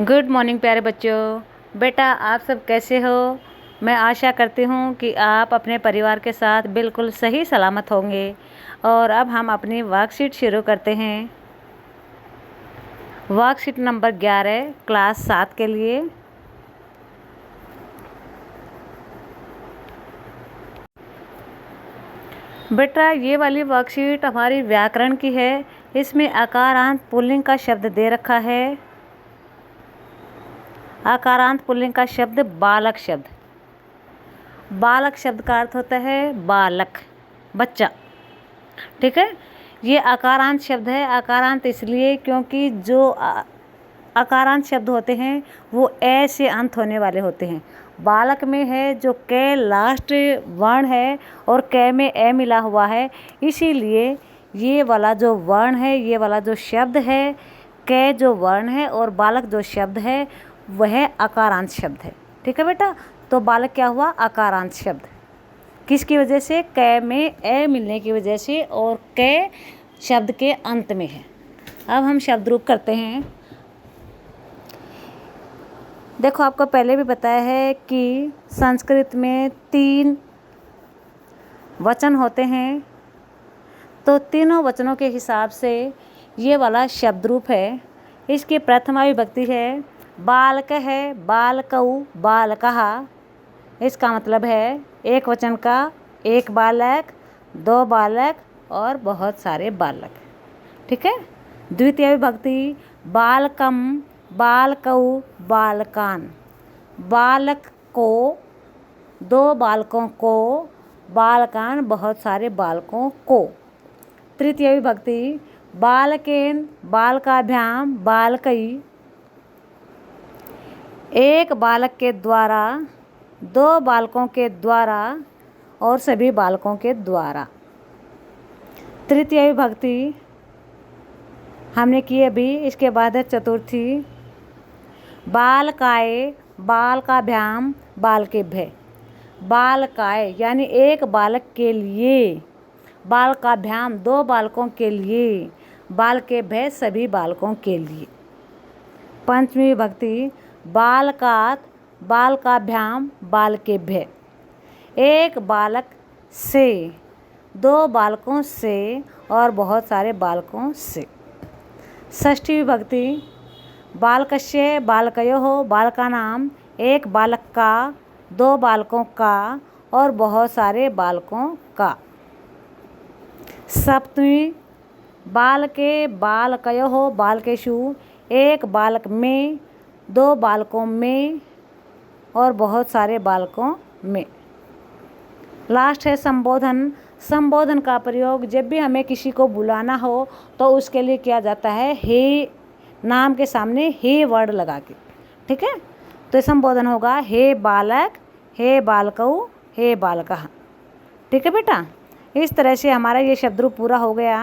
Good morning प्यारे बच्चों। बेटा आप सब कैसे हो? मैं आशा करती हूँ कि आप अपने परिवार के साथ बिल्कुल सही सलामत होंगे। और अब हम अपनी वर्कशीट शुरू करते हैं। वर्कशीट नंबर 11 क्लास 7 के लिए। बेटा ये वाली वर्कशीट हमारी व्याकरण की है। इसमें आकारांत पुल्लिंग का शब्द दे रखा है। आकारांत पुल्लिंग का शब्द बालक शब्द। बालक शब्द का अर्थ होता है बालक, बच्चा। ठीक है, ये आकारांत शब्द है। आकारांत इसलिए क्योंकि जो आकारांत शब्द होते हैं वो ए से अंत होने वाले होते हैं। बालक में है जो क लास्ट वर्ण है और क में ए मिला हुआ है, इसीलिए ये वाला जो वर्ण है, ये वाला जो शब्द है, क जो वर्ण है और बालक जो शब्द है वह आकारांत शब्द है। ठीक है बेटा, तो बालक क्या हुआ? आकारांत शब्द। किसकी वजह से? क में ए मिलने की वजह से और क शब्द के अंत में है। अब हम शब्द रूप करते हैं। देखो आपको पहले भी बताया है कि संस्कृत में 3 वचन होते हैं, तो तीनों वचनों के हिसाब से ये वाला शब्द रूप है। इसकी प्रथमा विभक्ति है बालक है, बालकऊ, बालकः। इसका मतलब है एक वचन का एक बालक, 2 बालक और बहुत सारे बालक। ठीक है। द्वितीय विभक्ति बालकम, बालकऊ, बालकान। बालक को, 2 बालकों को, बालकान बहुत सारे बालकों को। तृतीय विभक्ति बालकेन, बालकाभ्याम, बालकई। एक बालक के द्वारा, 2 बालकों के द्वारा और सभी बालकों के द्वारा। तृतीय विभक्ति हमने की अभी, इसके बाद है चतुर्थी बालकाय, बालकाभ्याम, बालकेभ्य। बालकाय यानी एक बालक के लिए, बालकाभ्याम 2 बालकों के लिए, बालकेभ्य सभी बालकों के लिए। पंचमी विभक्ति बालकात, बालकाभ्याम, बालकेभ्य। एक बालक से, 2 बालकों से और बहुत सारे बालकों से। षष्ठी विभक्ति बालकस्य, बालकयोः, बालकानां। एक बालक का, 2 बालकों का और बहुत सारे बालकों का। सप्तमी बालके, बालकयोः, बालकेषु। एक बालक में, 2 बालकों में और बहुत सारे बालकों में। लास्ट है संबोधन। संबोधन का प्रयोग जब भी हमें किसी को बुलाना हो तो उसके लिए किया जाता है हे, नाम के सामने हे वर्ड लगा के। ठीक है, तो संबोधन होगा हे बालक, हे बालकऊ, हे बालकः। ठीक है बेटा, इस तरह से हमारा ये शब्द रूप पूरा हो गया।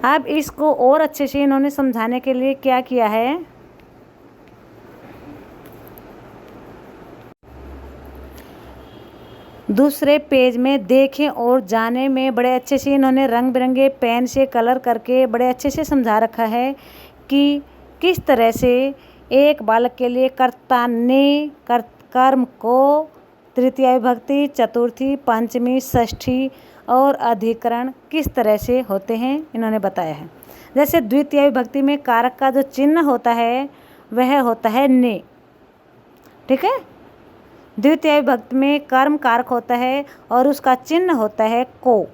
अब इसको और अच्छे से इन्होंने समझाने के लिए क्या किया है, दूसरे पेज में देखें और जाने में बड़े अच्छे से इन्होंने रंग बिरंगे पेन से कलर करके बड़े अच्छे से समझा रखा है कि किस तरह से एक बालक के लिए कर्ता ने कर्म को तृतीय विभक्ति, चतुर्थी, पंचमी, षष्ठी और अधिकरण किस तरह से होते हैं इन्होंने बताया है। जैसे द्वितीय विभक्ति में कारक का जो चिन्ह होता है वह होता है ने। ठीक है, द्वितीय विभक्ति में कर्म कारक होता है और उसका चिन्ह होता है को।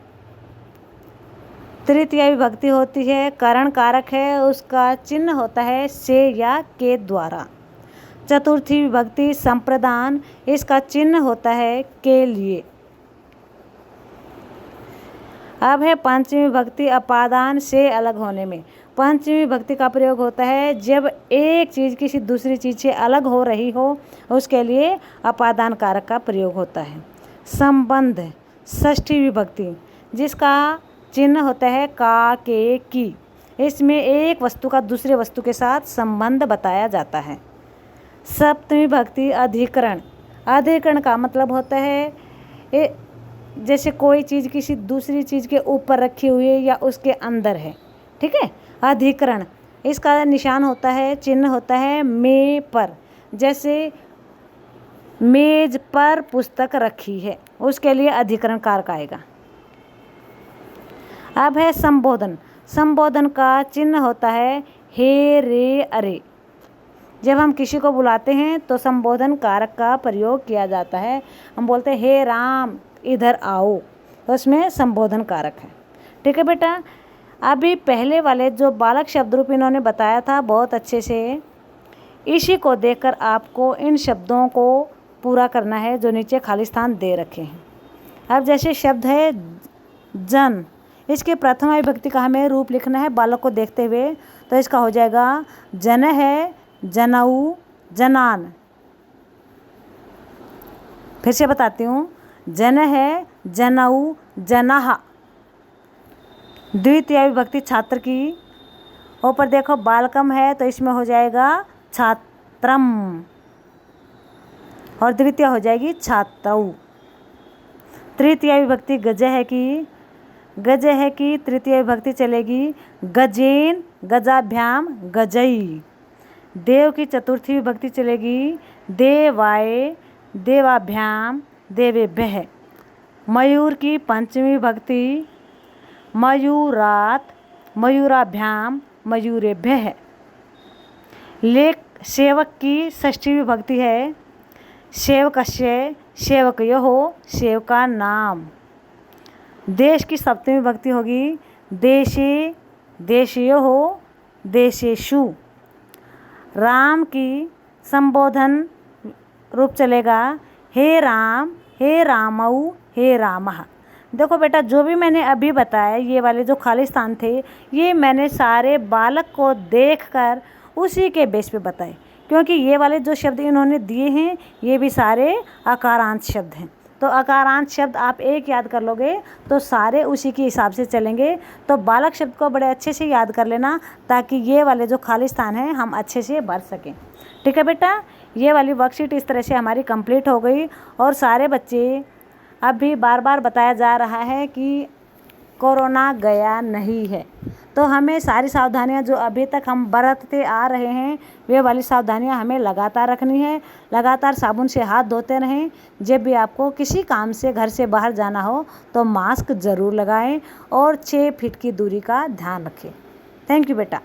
तृतीय विभक्ति होती है करण कारक है, उसका चिन्ह होता है से या के द्वारा। चतुर्थी विभक्ति संप्रदान, इसका चिन्ह होता है के लिए। अब है पंचमी विभक्ति अपादान से अलग होने में। पंचमी विभक्ति का प्रयोग होता है जब एक चीज़ किसी दूसरी चीज़ से अलग हो रही हो, उसके लिए अपादान कारक का प्रयोग होता है। संबंध षष्ठी विभक्ति, जिसका चिन्ह होता है का, के, की। इसमें एक वस्तु का दूसरे वस्तु के साथ संबंध बताया जाता है। सप्तमी विभक्ति अधिकरण। अधिकरण का मतलब होता है जैसे कोई चीज़ किसी दूसरी चीज़ के ऊपर रखी हुई है या उसके अंदर है। ठीक है, अधिकरण इसका निशान होता है, चिन्ह होता है मे पर। जैसे मेज पर पुस्तक रखी है, उसके लिए अधिकरण कारक आएगा। अब है संबोधन। संबोधन का चिन्ह होता है हे, रे, अरे। जब हम किसी को बुलाते हैं तो संबोधन कारक का प्रयोग किया जाता है। हम बोलते हैं हे राम इधर आओ, तो उसमें संबोधन कारक है। ठीक है बेटा, अभी पहले वाले जो बालक शब्द रूप इन्होंने बताया था बहुत अच्छे से, इसी को देखकर आपको इन शब्दों को पूरा करना है जो नीचे खाली स्थान दे रखे हैं। अब जैसे शब्द है जन, इसके प्रथमा विभक्ति का हमें रूप लिखना है बालक को देखते हुए, तो इसका हो जाएगा जन है, जनऊ, जनान। फिर से बताती हूँ, जन है, जनऊ, जनाह। द्वितीय विभक्ति छात्र की, ऊपर देखो बालकम है तो इसमें हो जाएगा छात्रम, और द्वितीय हो जाएगी छात्रऊ। तृतीय विभक्ति गज है कि, गज है कि तृतीय विभक्ति चलेगी गजेन, गजाभ्याम, गजई। देव की चतुर्थी विभक्ति चलेगी देवाय, देवाभ्याम, देवेभ्यः। मयूर की पंचमी विभक्ति मयूरात, मयूराभ्याम, मयूरेभ्यः। लेख सेवक की षष्ठी विभक्ति है सेवकस्य, सेवकयोः, सेवका नाम। देश की सप्तमी विभक्ति होगी देशे, देशयोः, देशेषु। राम की संबोधन रूप चलेगा हे राम, हे रामऊ, हे रामः। देखो बेटा, जो भी मैंने अभी बताया ये वाले जो खाली स्थान थे, ये मैंने सारे बालक को देखकर उसी के बेस पे बताए, क्योंकि ये वाले जो शब्द इन्होंने दिए हैं ये भी सारे अकारांत शब्द हैं। तो अकारांत शब्द आप एक याद कर लोगे तो सारे उसी के हिसाब से चलेंगे। तो बालक शब्द को बड़े अच्छे से याद कर लेना ताकि ये वाले जो खाली स्थान हैं हम अच्छे से भर सकें। ठीक है बेटा, ये वाली वर्कशीट इस तरह से हमारी कंप्लीट हो गई। और सारे बच्चे, अब भी बार बार बताया जा रहा है कि कोरोना गया नहीं है, तो हमें सारी सावधानियां जो अभी तक हम बरतते आ रहे हैं वे वाली सावधानियां हमें लगातार रखनी है। लगातार साबुन से हाथ धोते रहें। जब भी आपको किसी काम से घर से बाहर जाना हो तो मास्क ज़रूर लगाएं और 6 फीट की दूरी का ध्यान रखें। थैंक यू बेटा।